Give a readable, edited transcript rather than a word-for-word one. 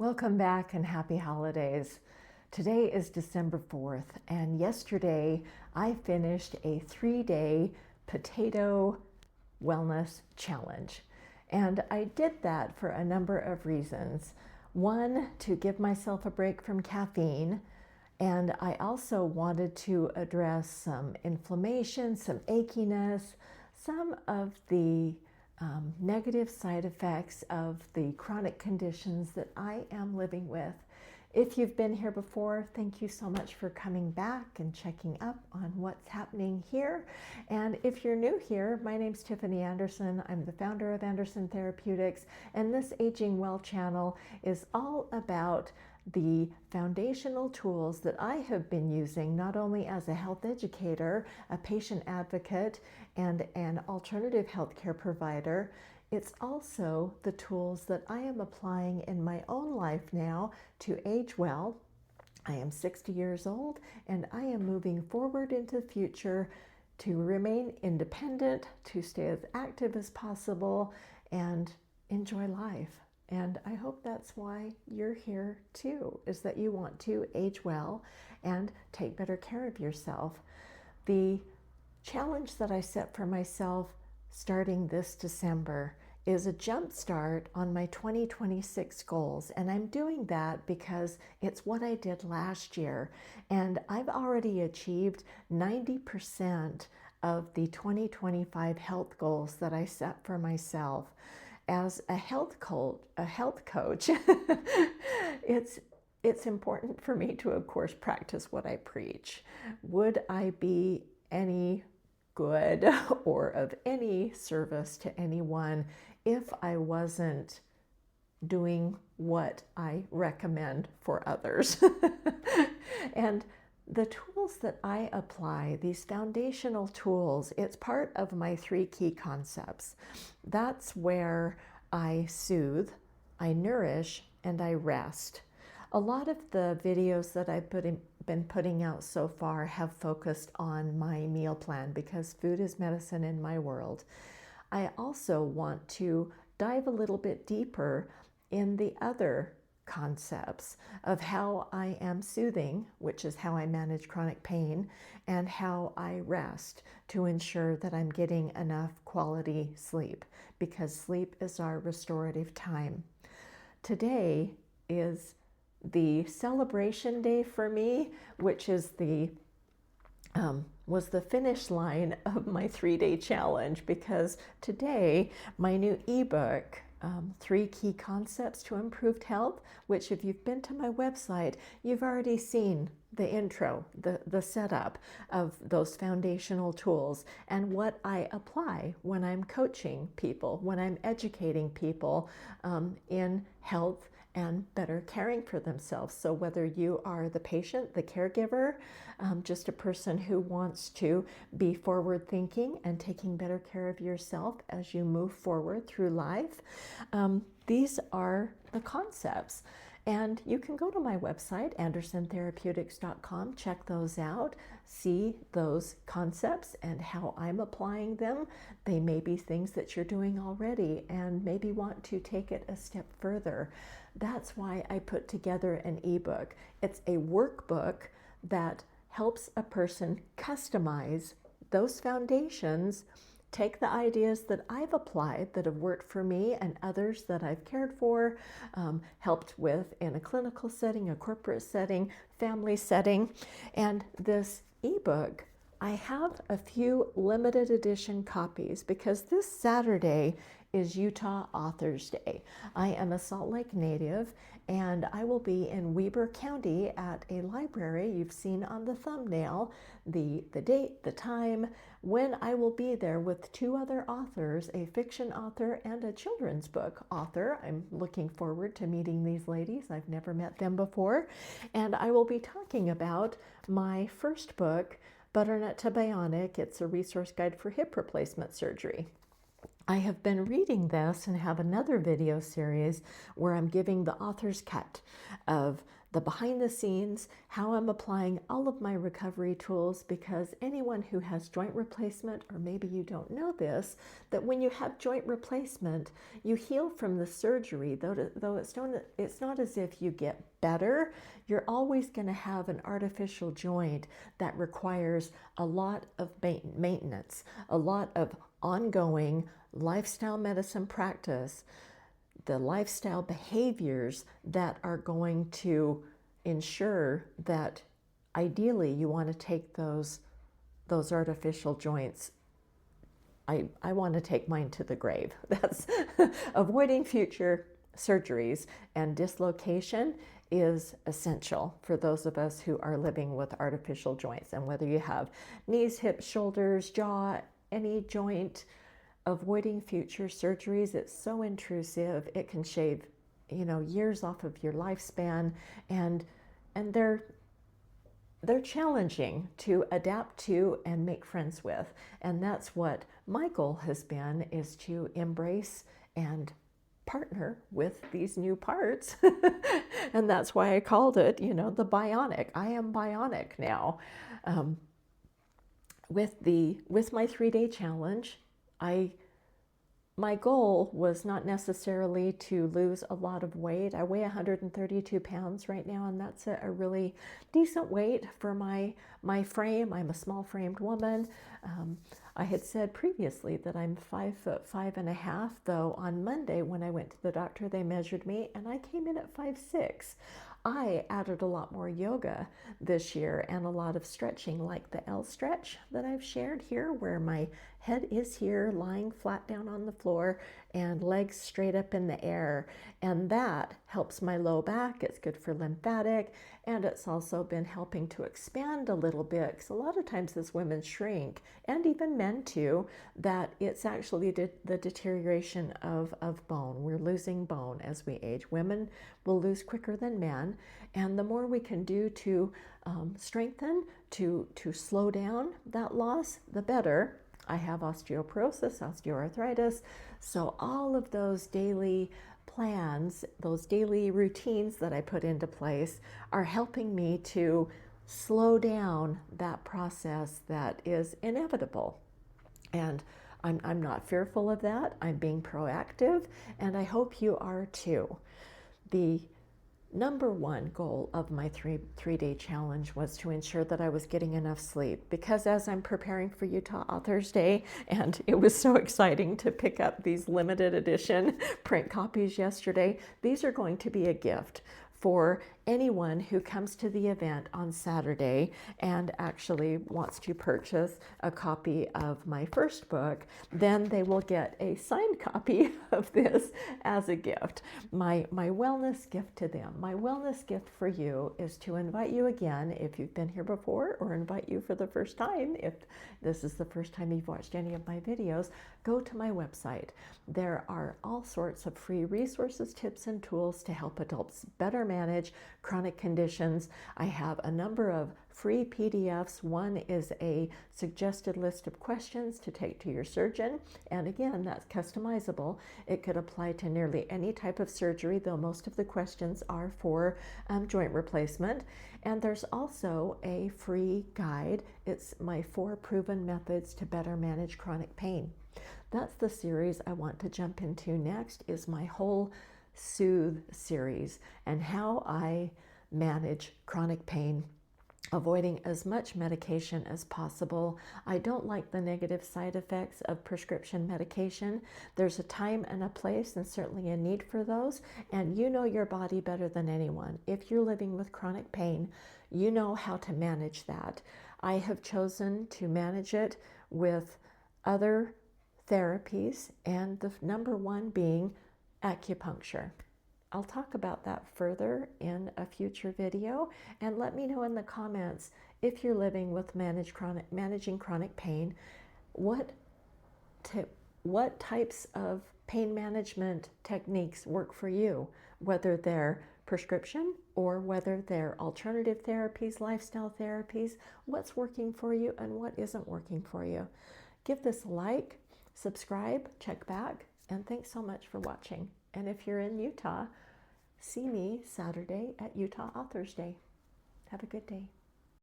Welcome back and happy holidays. Today is December 4th, and yesterday I finished a 3-day potato wellness challenge. And I did that for a number of reasons. One, to give myself a break from caffeine, and I also wanted to address some inflammation, some achiness, some of the negative side effects of the chronic conditions that I am living with. If you've been here before, thank you so much for coming back and checking up on what's happening here. And if you're new here, my name's Tiffany Anderson. I'm the founder of Anderson Therapeutics, and this Aging Well channel is all about the foundational tools that I have been using not only as a health educator, a patient advocate, and an alternative healthcare provider. It's also the tools that I am applying in my own life now to age well. I am 60 years old and I am moving forward into the future to remain independent, to stay as active as possible, and enjoy life. And I hope that's why you're here too, is that you want to age well and take better care of yourself. The challenge that I set for myself starting this December is a jump start on my 2026 goals. And I'm doing that because it's what I did last year. And I've already achieved 90% of the 2025 health goals that I set for myself. As a health coach, it's important for me to, of course, practice what I preach. Would I be any good or of any service to anyone if I wasn't doing what I recommend for others? And the tools that I apply, these foundational tools, it's part of my 3 key concepts. That's where I soothe, I nourish, and I rest. A lot of the videos that I've been putting out so far have focused on my meal plan because food is medicine in my world. I also want to dive a little bit deeper in the other concepts of how I am soothing, which is how I manage chronic pain, and how I rest to ensure that I'm getting enough quality sleep, because sleep is our restorative time. Today is the celebration day for me, which is was the finish line of my 3-day challenge, because today my new ebook, 3 Key Concepts to Improved Health, which if you've been to my website, you've already seen the intro, the setup of those foundational tools and what I apply when I'm coaching people, when I'm educating people in health and better caring for themselves. So whether you are the patient, the caregiver, just a person who wants to be forward thinking and taking better care of yourself as you move forward through life, these are the concepts. And you can go to my website, andersontherapeutics.com, check those out, see those concepts and how I'm applying them. They may be things that you're doing already and maybe want to take it a step further. That's why I put together an ebook. It's a workbook that helps a person customize those foundations, take the ideas that I've applied that have worked for me and others that I've cared for, helped with in a clinical setting, a corporate setting, family setting. And this ebook, I have a few limited edition copies because this Saturday is Utah Authors Day. I am a Salt Lake native and I will be in Weber County at a library. You've seen on the thumbnail the date, the time, when I will be there with 2 other authors, a fiction author and a children's book author. I'm looking forward to meeting these ladies. I've never met them before. And I will be talking about my first book, Butternut to Bionic. It's a resource guide for hip replacement surgery. I have been reading this and have another video series where I'm giving the author's cut of the behind the scenes, how I'm applying all of my recovery tools, because anyone who has joint replacement, or maybe you don't know this, that when you have joint replacement, you heal from the surgery, though it's not as if you get better. You're always going to have an artificial joint that requires a lot of maintenance, a lot of ongoing lifestyle medicine practice, the lifestyle behaviors that are going to ensure that ideally you want to take those artificial joints. I want to take mine to the grave. That's avoiding future surgeries and dislocation is essential for those of us who are living with artificial joints. And whether you have knees, hips, shoulders, jaw, any joint, avoiding future surgeries, it's so intrusive. It can shave, years off of your lifespan, and they're challenging to adapt to and make friends with. And that's what my goal has been, is to embrace and partner with these new parts. And that's why I called it, the bionic. I am bionic now. With my 3-day challenge, my goal was not necessarily to lose a lot of weight. I weigh 132 pounds right now, and that's a really decent weight for my frame. I'm a small framed woman. I had said previously that I'm 5'5.5", though on Monday when I went to the doctor, they measured me and I came in at 5'6". I added a lot more yoga this year and a lot of stretching, like the L stretch that I've shared here, where my head is here lying flat down on the floor and legs straight up in the air. And that helps my low back. It's good for lymphatic, and it's also been helping to expand a little bit, because a lot of times as women shrink, and even men too, that it's actually the deterioration of bone. We're losing bone as we age. Women will lose quicker than men, and the more we can do to strengthen, to slow down that loss, the better. I have osteoporosis, osteoarthritis, so all of those daily plans, those daily routines that I put into place are helping me to slow down that process that is inevitable. And I'm not fearful of that. I'm being proactive, and I hope you are too. The number one goal of my three-day challenge was to ensure that I was getting enough sleep, because as I'm preparing for Utah Authors Day, and it was so exciting to pick up these limited edition print copies yesterday, these are going to be a gift for anyone who comes to the event on Saturday and actually wants to purchase a copy of my first book. Then they will get a signed copy of this as a gift. My wellness gift to them. My wellness gift for you is to invite you again, if you've been here before, or invite you for the first time, if this is the first time you've watched any of my videos, go to my website. There are all sorts of free resources, tips, and tools to help adults better manage chronic conditions. I have a number of free PDFs. One is a suggested list of questions to take to your surgeon. And again, that's customizable. It could apply to nearly any type of surgery, though most of the questions are for joint replacement. And there's also a free guide. It's my 4 proven methods to better manage chronic pain. That's the series I want to jump into next, is my whole Soothe series, and how I manage chronic pain, avoiding as much medication as possible. I don't like the negative side effects of prescription medication. There's a time and a place, and certainly a need for those, and you know your body better than anyone. If you're living with chronic pain, you know how to manage that. I have chosen to manage it with other therapies, and the number one being acupuncture. I'll talk about that further in a future video, and let me know in the comments if you're living with managing chronic pain, what types of pain management techniques work for you, whether they're prescription or whether they're alternative therapies, lifestyle therapies. What's working for you and what isn't working for you. Give this a like, subscribe, check back, and thanks so much for watching. And if you're in Utah, see me Saturday at Utah Authors Day. Have a good day.